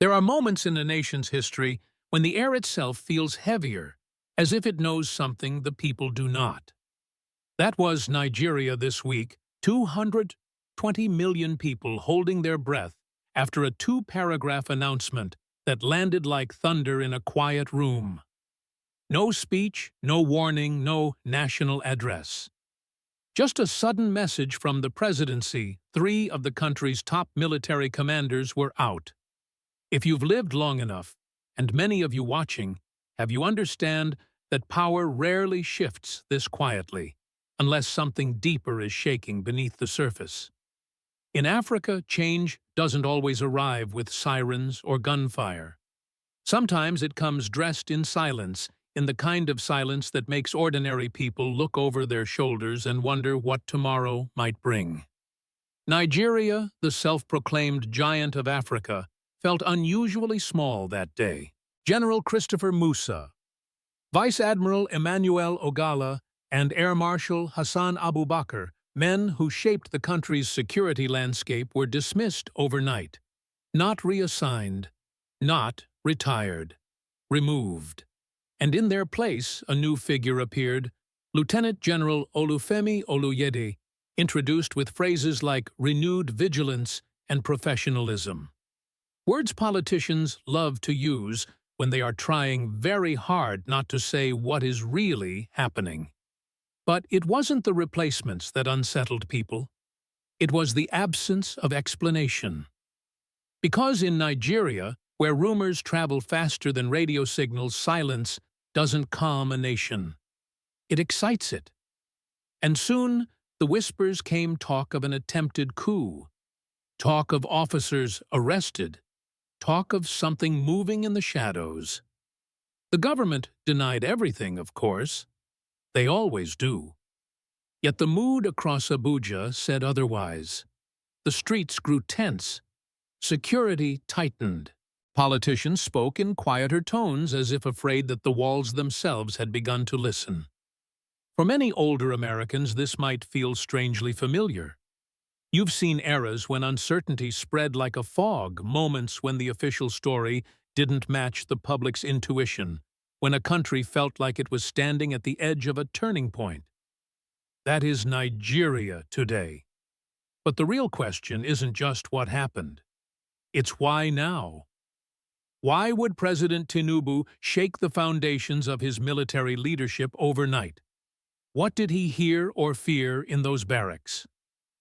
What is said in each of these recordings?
There are moments in a nation's history when the air itself feels heavier, as if it knows something the people do not. That was Nigeria this week, 220 million people holding their breath after a two-paragraph announcement that landed like thunder in a quiet room. No speech, no warning, no national address. Just a sudden message from the presidency: 3 of the country's top military commanders were out. If you've lived long enough, and many of you watching, have you understand that power rarely shifts this quietly, unless something deeper is shaking beneath the surface. In Africa, change doesn't always arrive with sirens or gunfire. Sometimes it comes dressed in silence, in the kind of silence that makes ordinary people look over their shoulders and wonder what tomorrow might bring. Nigeria, the self-proclaimed giant of Africa, felt unusually small that day. General Christopher Musa, Vice Admiral Emmanuel Ogala, and Air Marshal Hassan Abubakar, men who shaped the country's security landscape, were dismissed overnight. Not reassigned, not retired, removed. And in their place, a new figure appeared, Lieutenant General Olufemi Oluyede, introduced with phrases like renewed vigilance and professionalism. Words politicians love to use when they are trying very hard not to say what is really happening. But it wasn't the replacements that unsettled people. It was the absence of explanation. Because in Nigeria, where rumors travel faster than radio signals, silence doesn't calm a nation. It excites it. And soon, the whispers came: talk of an attempted coup, talk of officers arrested, talk of something moving in the shadows. The government denied everything, of course. They always do. Yet the mood across Abuja said otherwise. The streets grew tense. Security tightened. Politicians spoke in quieter tones, as if afraid that the walls themselves had begun to listen. For many older Americans, this might feel strangely familiar. You've seen eras when uncertainty spread like a fog, moments when the official story didn't match the public's intuition, when a country felt like it was standing at the edge of a turning point. That is Nigeria today. But the real question isn't just what happened. It's why now? Why would President Tinubu shake the foundations of his military leadership overnight? What did he hear or fear in those barracks?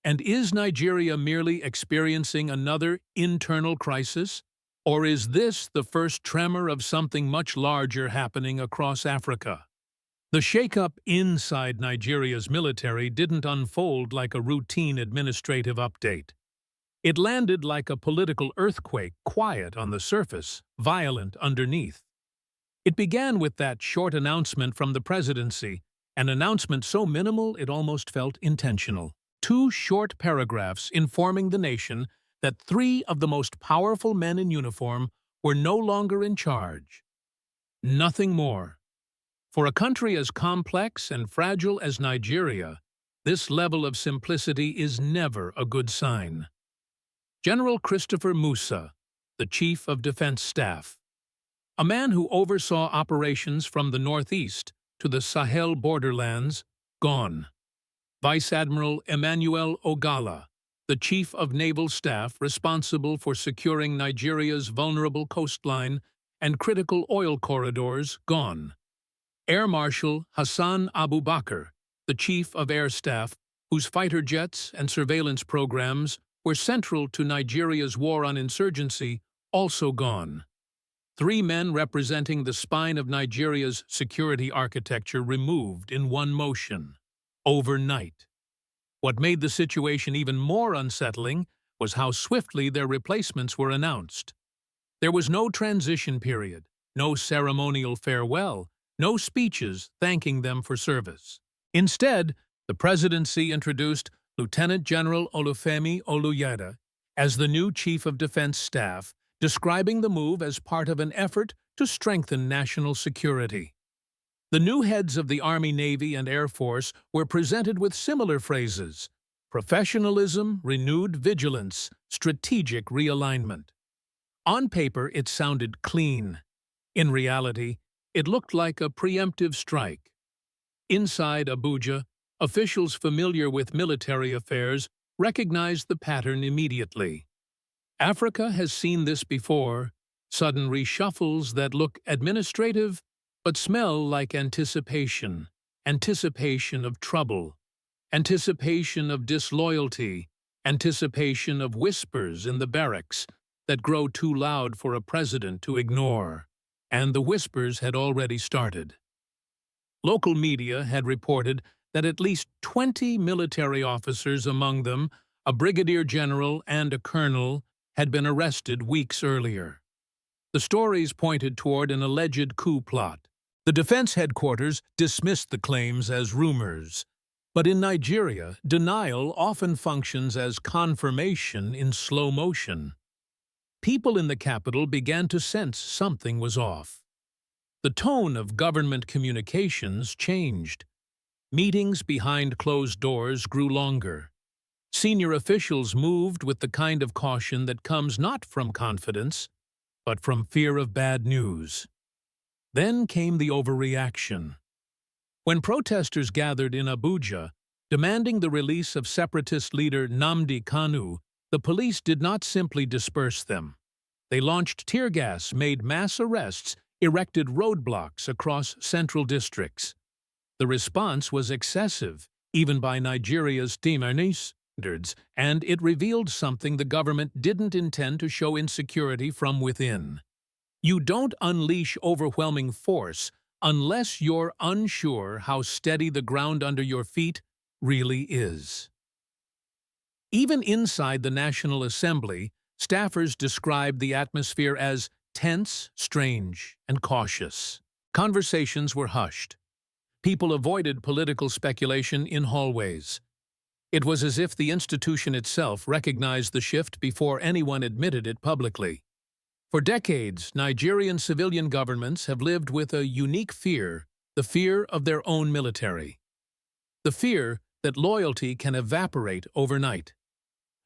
And is Nigeria merely experiencing another internal crisis? Or is this the first tremor of something much larger happening across Africa? The shakeup inside Nigeria's military didn't unfold like a routine administrative update. It landed like a political earthquake, quiet on the surface, violent underneath. It began with that short announcement from the presidency, an announcement so minimal it almost felt intentional. 2 short paragraphs informing the nation that 3 of the most powerful men in uniform were no longer in charge. Nothing more. For a country as complex and fragile as Nigeria, this level of simplicity is never a good sign. General Christopher Musa, the Chief of Defense Staff, a man who oversaw operations from the northeast to the Sahel borderlands, gone. Vice Admiral Emmanuel Ogala, the Chief of Naval Staff responsible for securing Nigeria's vulnerable coastline and critical oil corridors, gone. Air Marshal Hassan Abubakar, the Chief of Air Staff, whose fighter jets and surveillance programs were central to Nigeria's war on insurgency, also gone. 3 men representing the spine of Nigeria's security architecture removed in one motion, overnight. What made the situation even more unsettling was how swiftly their replacements were announced. There was no transition period, no ceremonial farewell, no speeches thanking them for service. Instead, the presidency introduced Lieutenant General Olufemi Oluyede as the new Chief of Defense Staff, describing the move as part of an effort to strengthen national security. The new heads of the Army, Navy, and Air Force were presented with similar phrases: professionalism, renewed vigilance, strategic realignment. On paper, it sounded clean. In reality, it looked like a preemptive strike. Inside Abuja, officials familiar with military affairs recognized the pattern immediately. Africa has seen this before, sudden reshuffles that look administrative but smell like anticipation, anticipation of trouble, anticipation of disloyalty, anticipation of whispers in the barracks that grow too loud for a president to ignore. And the whispers had already started. Local media had reported that at least 20 military officers, among them a brigadier general and a colonel, had been arrested weeks earlier. The stories pointed toward an alleged coup plot. The defense headquarters dismissed the claims as rumors. But in Nigeria, denial often functions as confirmation in slow motion. People in the capital began to sense something was off. The tone of government communications changed. Meetings behind closed doors grew longer. Senior officials moved with the kind of caution that comes not from confidence, but from fear of bad news. Then came the overreaction. When protesters gathered in Abuja, demanding the release of separatist leader Nnamdi Kanu, the police did not simply disperse them. They launched tear gas, made mass arrests, erected roadblocks across central districts. The response was excessive, even by Nigeria's standards, and it revealed something the government didn't intend to show: insecurity from within. You don't unleash overwhelming force unless you're unsure how steady the ground under your feet really is. Even inside the National Assembly, staffers described the atmosphere as tense, strange, and cautious. Conversations were hushed. People avoided political speculation in hallways. It was as if the institution itself recognized the shift before anyone admitted it publicly. For decades, Nigerian civilian governments have lived with a unique fear, the fear of their own military. The fear that loyalty can evaporate overnight.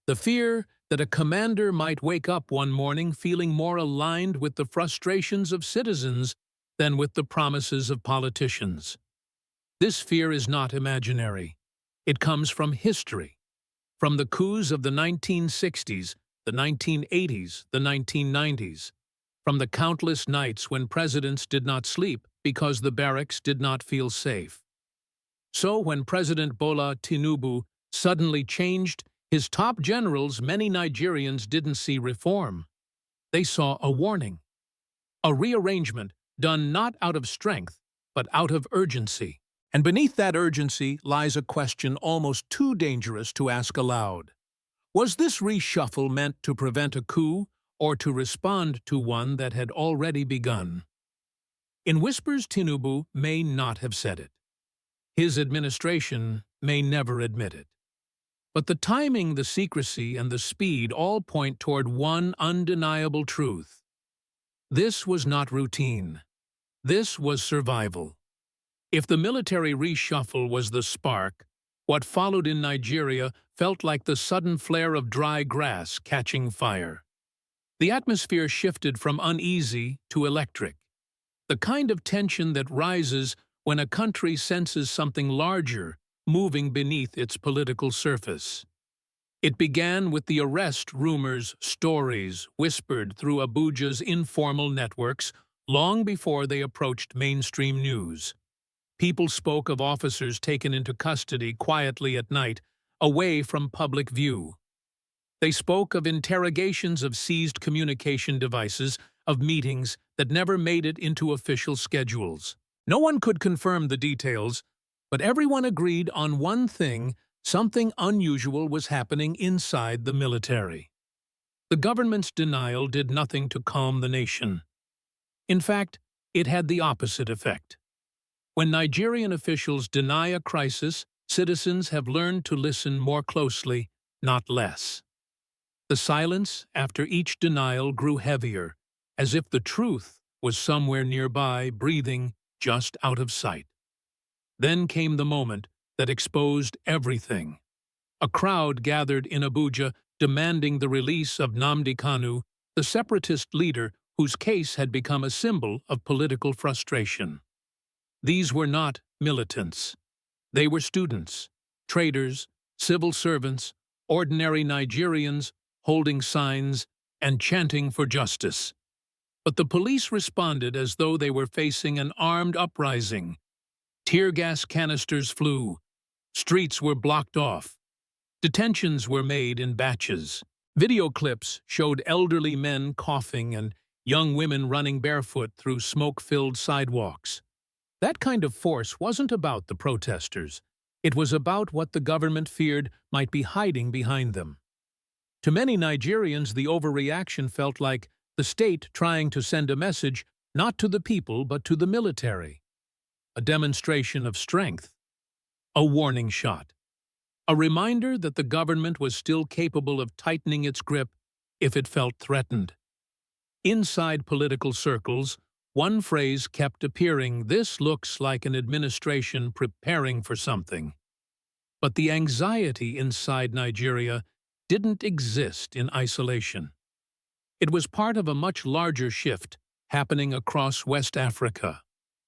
The fear that a commander might wake up one morning feeling more aligned with the frustrations of citizens than with the promises of politicians. This fear is not imaginary. It comes from history, from the coups of the 1960s, the 1980s, the 1990s, from the countless nights when presidents did not sleep because the barracks did not feel safe. So when President Bola Tinubu suddenly changed his top generals, many Nigerians didn't see reform. They saw a warning, a rearrangement done not out of strength, but out of urgency. And beneath that urgency lies a question almost too dangerous to ask aloud. Was this reshuffle meant to prevent a coup or to respond to one that had already begun? In whispers, Tinubu may not have said it. His administration may never admit it. But the timing, the secrecy, and the speed all point toward one undeniable truth. This was not routine. This was survival. If the military reshuffle was the spark, what followed in Nigeria felt like the sudden flare of dry grass catching fire. The atmosphere shifted from uneasy to electric, the kind of tension that rises when a country senses something larger moving beneath its political surface. It began with the arrest rumors, stories whispered through Abuja's informal networks long before they approached mainstream news. People spoke of officers taken into custody quietly at night, away from public view. They spoke of interrogations of seized communication devices, of meetings that never made it into official schedules. No one could confirm the details, but everyone agreed on one thing: something unusual was happening inside the military. The government's denial did nothing to calm the nation. In fact, it had the opposite effect. When Nigerian officials deny a crisis, citizens have learned to listen more closely, not less. The silence after each denial grew heavier, as if the truth was somewhere nearby, breathing just out of sight. Then came the moment that exposed everything. A crowd gathered in Abuja demanding the release of Nnamdi Kanu, the separatist leader whose case had become a symbol of political frustration. These were not militants. They were students, traders, civil servants, ordinary Nigerians holding signs and chanting for justice. But the police responded as though they were facing an armed uprising. Tear gas canisters flew. Streets were blocked off. Detentions were made in batches. Video clips showed elderly men coughing and young women running barefoot through smoke-filled sidewalks. That kind of force wasn't about the protesters. It was about what the government feared might be hiding behind them. To many Nigerians, the overreaction felt like the state trying to send a message not to the people but to the military. A demonstration of strength. A warning shot. A reminder that the government was still capable of tightening its grip if it felt threatened. Inside political circles, one phrase kept appearing: "This looks like an administration preparing for something." But the anxiety inside Nigeria didn't exist in isolation. It was part of a much larger shift happening across West Africa.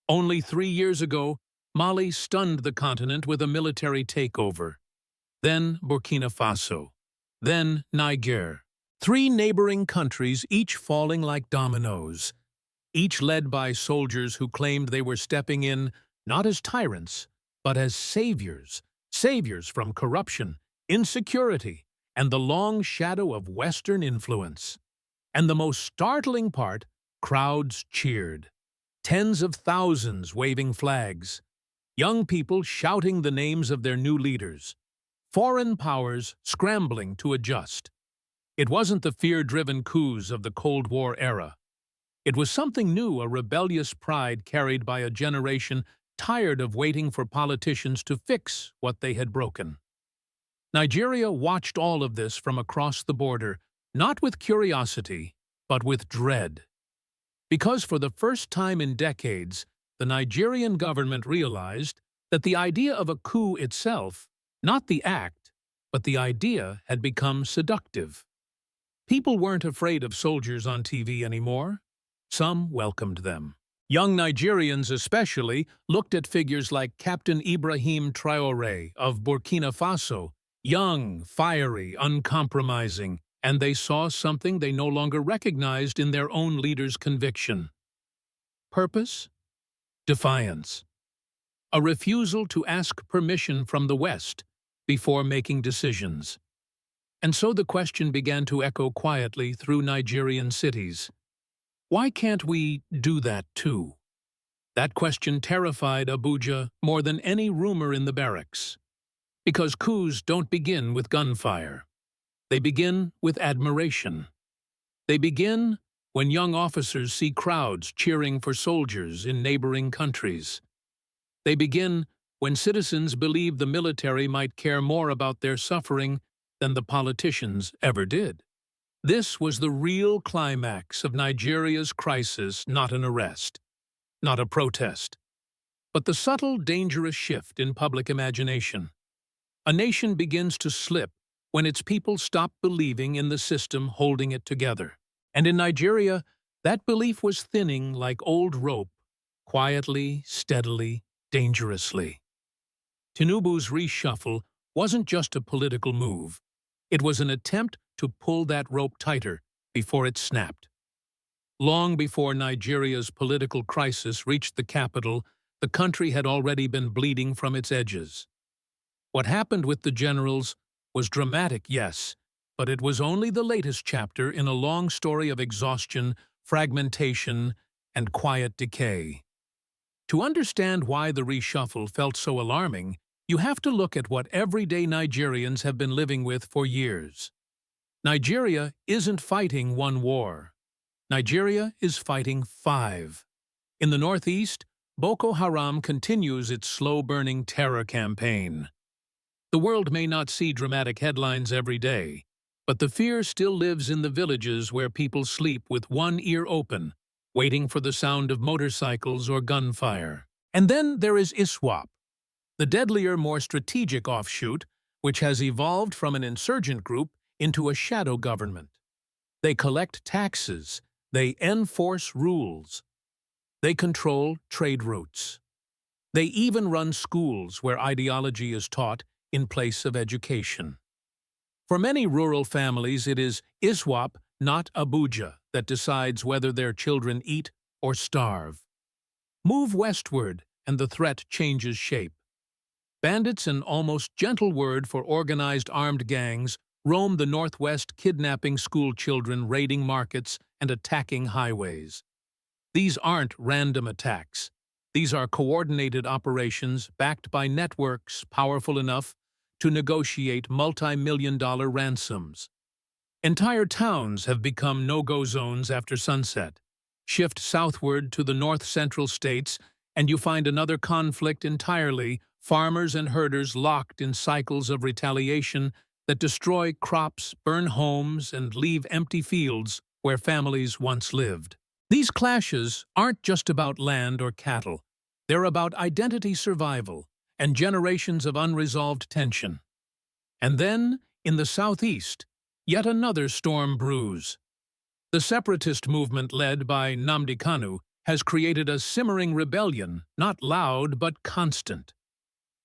Only 3 years ago, Mali stunned the continent with a military takeover. Then Burkina Faso. Then Niger. 3 neighboring countries, each falling like dominoes. Each led by soldiers who claimed they were stepping in not as tyrants, but as saviors. Saviors from corruption, insecurity, and the long shadow of Western influence. And the most startling part, crowds cheered. Tens of thousands waving flags. Young people shouting the names of their new leaders. Foreign powers scrambling to adjust. It wasn't the fear-driven coups of the Cold War era. It was something new, a rebellious pride carried by a generation tired of waiting for politicians to fix what they had broken. Nigeria watched all of this from across the border, not with curiosity, but with dread. Because for the first time in decades, the Nigerian government realized that the idea of a coup itself, not the act, but the idea, had become seductive. People weren't afraid of soldiers on TV anymore. Some welcomed them. Young Nigerians especially looked at figures like Captain Ibrahim Traoré of Burkina Faso, young, fiery, uncompromising, and they saw something they no longer recognized in their own leader's conviction. Purpose? Defiance. A refusal to ask permission from the West before making decisions. And so the question began to echo quietly through Nigerian cities. Why can't we do that too? That question terrified Abuja more than any rumor in the barracks. Because coups don't begin with gunfire. They begin with admiration. They begin when young officers see crowds cheering for soldiers in neighboring countries. They begin when citizens believe the military might care more about their suffering than the politicians ever did. This was the real climax of Nigeria's crisis, not an arrest, not a protest, but the subtle, dangerous shift in public imagination. A nation begins to slip when its people stop believing in the system holding it together. And in Nigeria, that belief was thinning like old rope, quietly, steadily, dangerously. Tinubu's reshuffle wasn't just a political move. It was an attempt to pull that rope tighter before it snapped. Long before Nigeria's political crisis reached the capital, the country had already been bleeding from its edges. What happened with the generals was dramatic, yes, but it was only the latest chapter in a long story of exhaustion, fragmentation, and quiet decay. To understand why the reshuffle felt so alarming, you have to look at what everyday Nigerians have been living with for years. Nigeria isn't fighting one war. Nigeria is fighting 5. In the northeast, Boko Haram continues its slow-burning terror campaign. The world may not see dramatic headlines every day, but the fear still lives in the villages where people sleep with one ear open, waiting for the sound of motorcycles or gunfire. And then there is ISWAP, the deadlier, more strategic offshoot, which has evolved from an insurgent group into a shadow government. They collect taxes. They enforce rules. They control trade routes. They even run schools where ideology is taught in place of education. For many rural families, it is ISWAP, not Abuja, that decides whether their children eat or starve. Move westward, and the threat changes shape. Bandits, an almost gentle word for organized armed gangs, roam the northwest, kidnapping school children, raiding markets, and attacking highways. These aren't random attacks. These are coordinated operations backed by networks powerful enough to negotiate multi-million-dollar ransoms. Entire towns have become no-go zones after sunset. Shift southward to the north-central states, and you find another conflict entirely, farmers and herders locked in cycles of retaliation that destroy crops, burn homes, and leave empty fields where families once lived. These clashes aren't just about land or cattle. They're about identity survival and generations of unresolved tension. And then, in the southeast, yet another storm brews. The separatist movement led by Nnamdi Kanu has created a simmering rebellion, not loud but constant.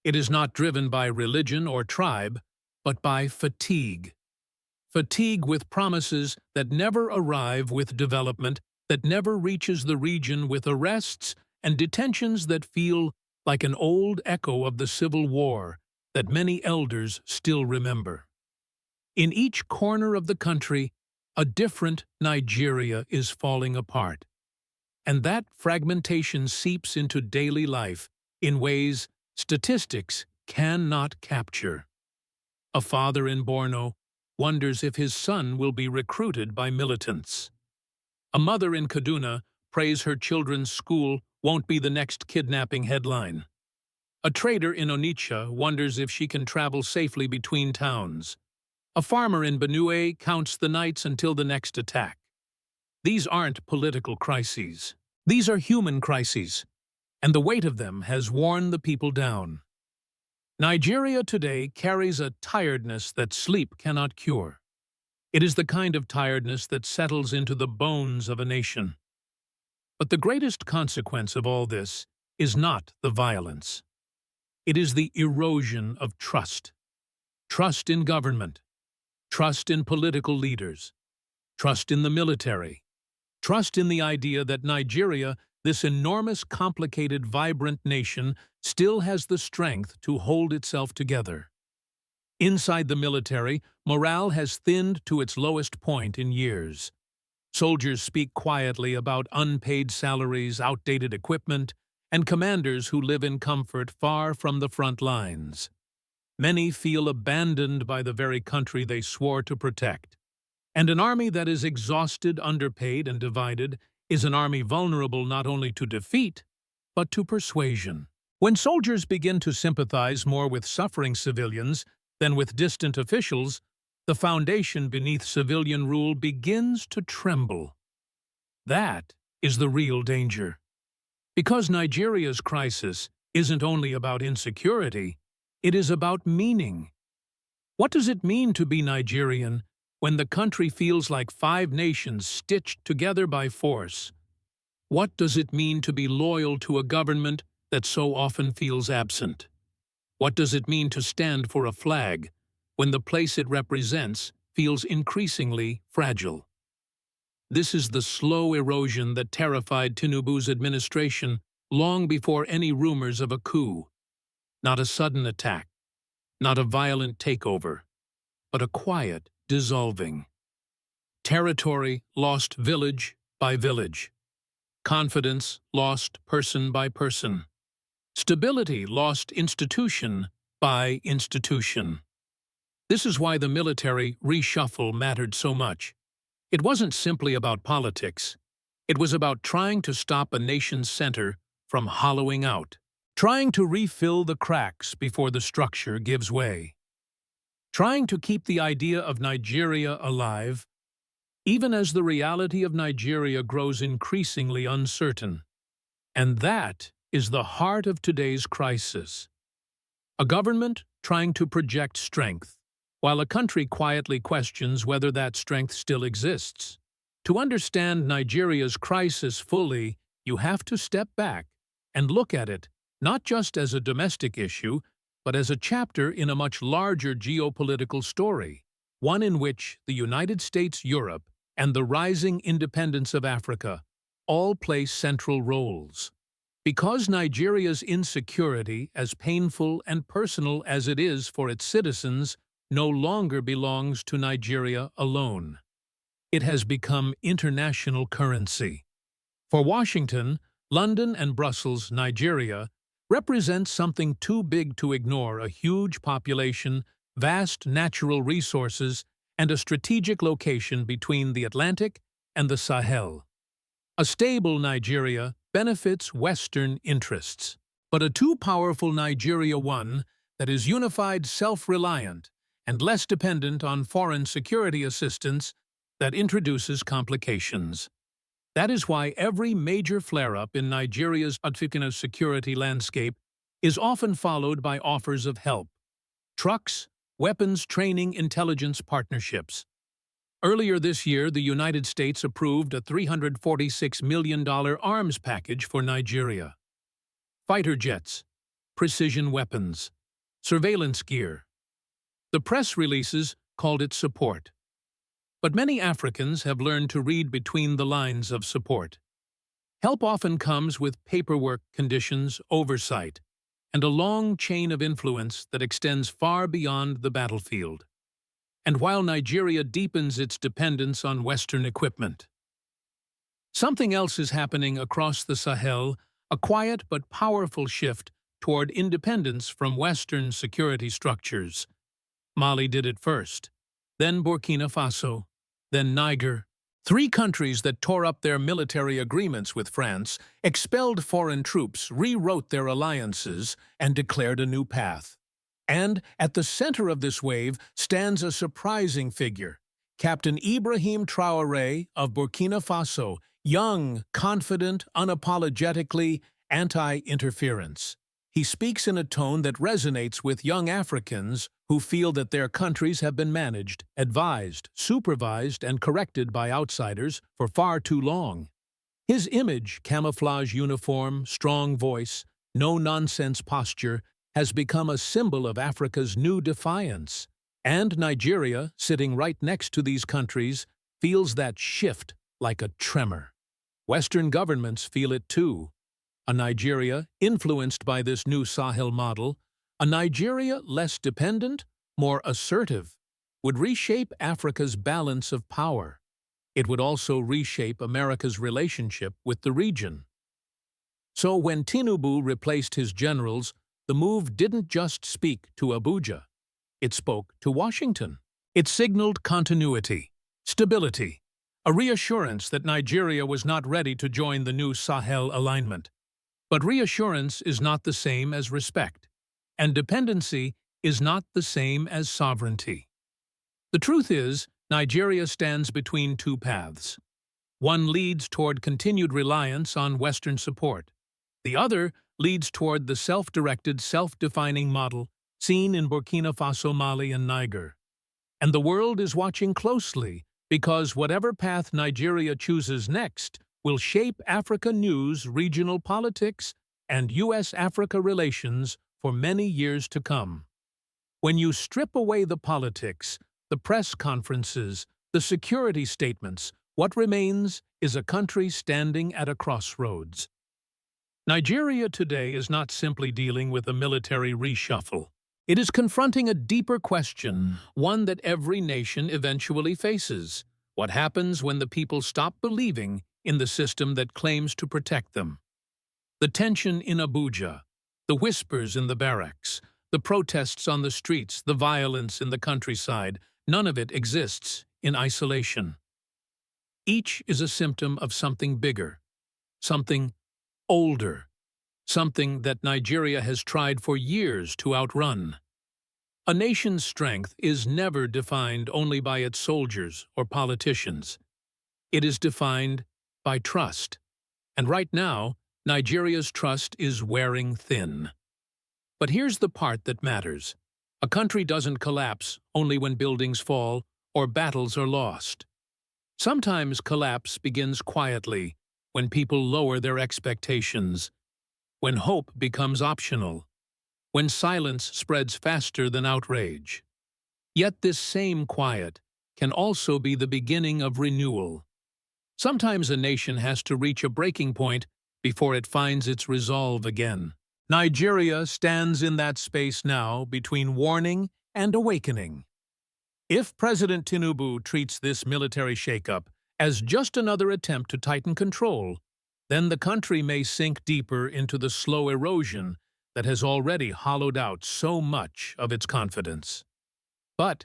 It is not driven by religion or tribe, but by fatigue. Fatigue with promises that never arrive, with development that never reaches the region, with arrests and detentions that feel like an old echo of the Civil War that many elders still remember. In each corner of the country, a different Nigeria is falling apart. And that fragmentation seeps into daily life in ways statistics cannot capture. A father in Borno wonders if his son will be recruited by militants. A mother in Kaduna prays her children's school won't be the next kidnapping headline. A trader in Onitsha wonders if she can travel safely between towns. A farmer in Benue counts the nights until the next attack. These aren't political crises. These are human crises, and the weight of them has worn the people down. Nigeria today carries a tiredness that sleep cannot cure. It is the kind of tiredness that settles into the bones of a nation. But the greatest consequence of all this is not the violence. It is the erosion of trust. Trust in government. Trust in political leaders. Trust in the military. Trust in the idea that Nigeria, this enormous, complicated, vibrant nation, still has the strength to hold itself together. Inside the military, morale has thinned to its lowest point in years. Soldiers speak quietly about unpaid salaries, outdated equipment, and commanders who live in comfort far from the front lines. Many feel abandoned by the very country they swore to protect. And an army that is exhausted, underpaid, and divided is an army vulnerable not only to defeat, but to persuasion. When soldiers begin to sympathize more with suffering civilians than with distant officials, the foundation beneath civilian rule begins to tremble. That is the real danger. Because Nigeria's crisis isn't only about insecurity, it is about meaning. What does it mean to be Nigerian when the country feels like five nations stitched together by force? What does it mean to be loyal to a government that so often feels absent? What does it mean to stand for a flag when the place it represents feels increasingly fragile? This is the slow erosion that terrified Tinubu's administration long before any rumors of a coup. Not a sudden attack, not a violent takeover, but a quiet dissolving. Territory lost village by village. Confidence lost person by person. Stability lost institution by institution. This is why the military reshuffle mattered so much. It wasn't simply about politics. It was about trying to stop a nation's center from hollowing out, trying to refill the cracks before the structure gives way, trying to keep the idea of Nigeria alive, even as the reality of Nigeria grows increasingly uncertain. And that is the heart of today's crisis. A government trying to project strength, while a country quietly questions whether that strength still exists. To understand Nigeria's crisis fully, you have to step back and look at it not just as a domestic issue, but as a chapter in a much larger geopolitical story, one in which the United States, Europe, and the rising independence of Africa all play central roles. Because Nigeria's insecurity, as painful and personal as it is for its citizens, no longer belongs to Nigeria alone. It has become international currency. For Washington, London, and Brussels, Nigeria represents something too big to ignore: a huge population, vast natural resources, and a strategic location between the Atlantic and the Sahel. A stable Nigeria benefits Western interests, but a too powerful Nigeria, one that is unified, self-reliant, and less dependent on foreign security assistance, that introduces complications. That is why every major flare-up in Nigeria's security landscape is often followed by offers of help: trucks, weapons, training, intelligence partnerships. Earlier this year, the United States approved a $346 million arms package for Nigeria. Fighter jets, precision weapons, surveillance gear. The press releases called it support. But many Africans have learned to read between the lines of support. Help often comes with paperwork, conditions, oversight, and a long chain of influence that extends far beyond the battlefield. And while Nigeria deepens its dependence on Western equipment, something else is happening across the Sahel: a quiet but powerful shift toward independence from Western security structures. Mali did it first, then Burkina Faso, then Niger. Three countries that tore up their military agreements with France, expelled foreign troops, rewrote their alliances, and declared a new path. And at the center of this wave stands a surprising figure: Captain Ibrahim Traoré of Burkina Faso, young, confident, unapologetically anti-interference. He speaks in a tone that resonates with young Africans who feel that their countries have been managed, advised, supervised, and corrected by outsiders for far too long. His image, camouflage uniform, strong voice, no-nonsense posture, has become a symbol of Africa's new defiance. And Nigeria, sitting right next to these countries, feels that shift like a tremor. Western governments feel it too. A Nigeria influenced by this new Sahel model, a Nigeria less dependent, more assertive, would reshape Africa's balance of power. It would also reshape America's relationship with the region. So when Tinubu replaced his generals, the move didn't just speak to Abuja. It spoke to Washington. It signaled continuity, stability, a reassurance that Nigeria was not ready to join the new Sahel alignment. But reassurance is not the same as respect, and dependency is not the same as sovereignty. The truth is, Nigeria stands between two paths. One leads toward continued reliance on Western support. The other leads toward the self-directed, self-defining model seen in Burkina Faso, Mali, and Niger. And the world is watching closely, because whatever path Nigeria chooses next will shape Africa news, regional politics, and U.S.-Africa relations for many years to come. When you strip away the politics, the press conferences, the security statements, what remains is a country standing at a crossroads. Nigeria today is not simply dealing with a military reshuffle. It is confronting a deeper question, one that every nation eventually faces. What happens when the people stop believing in the system that claims to protect them? The tension in Abuja, the whispers in the barracks, the protests on the streets, the violence in the countryside, none of it exists in isolation. Each is a symptom of something bigger, something older, something that Nigeria has tried for years to outrun. A nation's strength is never defined only by its soldiers or politicians. It is defined by trust. And right now, Nigeria's trust is wearing thin. But here's the part that matters. A country doesn't collapse only when buildings fall or battles are lost. Sometimes collapse begins quietly, when people lower their expectations, when hope becomes optional, when silence spreads faster than outrage. Yet this same quiet can also be the beginning of renewal. Sometimes a nation has to reach a breaking point before it finds its resolve again. Nigeria stands in that space now between warning and awakening. If President Tinubu treats this military shakeup as just another attempt to tighten control, then the country may sink deeper into the slow erosion that has already hollowed out so much of its confidence. But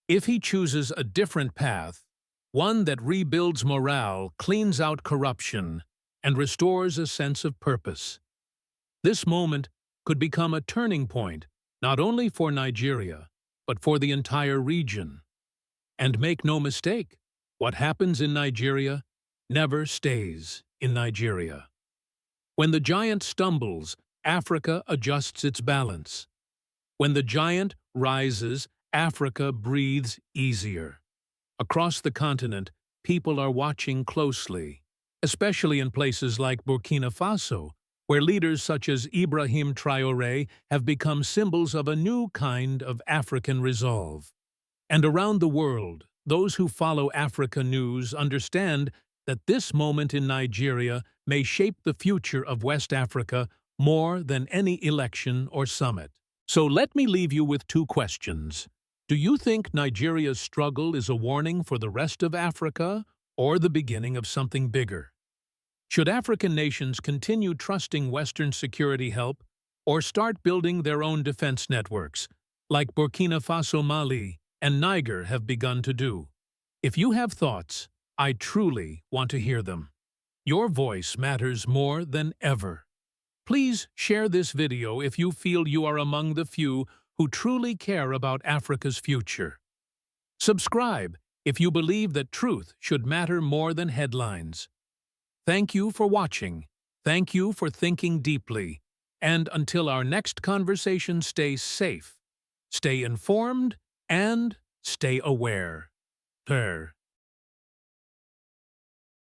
if he chooses a different path, one that rebuilds morale, cleans out corruption, and restores a sense of purpose, this moment could become a turning point not only for Nigeria, but for the entire region. And make no mistake, what happens in Nigeria never stays in Nigeria. When the giant stumbles, Africa adjusts its balance. When the giant rises, Africa breathes easier. Across the continent, people are watching closely, especially in places like Burkina Faso, where leaders such as Ibrahim Traoré have become symbols of a new kind of African resolve. And around the world, those who follow Africa news understand that this moment in Nigeria may shape the future of West Africa more than any election or summit. So let me leave you with two questions. Do you think Nigeria's struggle is a warning for the rest of Africa or the beginning of something bigger? Should African nations continue trusting Western security help or start building their own defense networks, like Burkina Faso, Mali, and Niger have begun to do? If you have thoughts, I truly want to hear them. Your voice matters more than ever. Please share this video if you feel you are among the few who truly care about Africa's future. Subscribe if you believe that truth should matter more than headlines. Thank you for watching. Thank you for thinking deeply. And until our next conversation, stay safe, stay informed, and stay aware.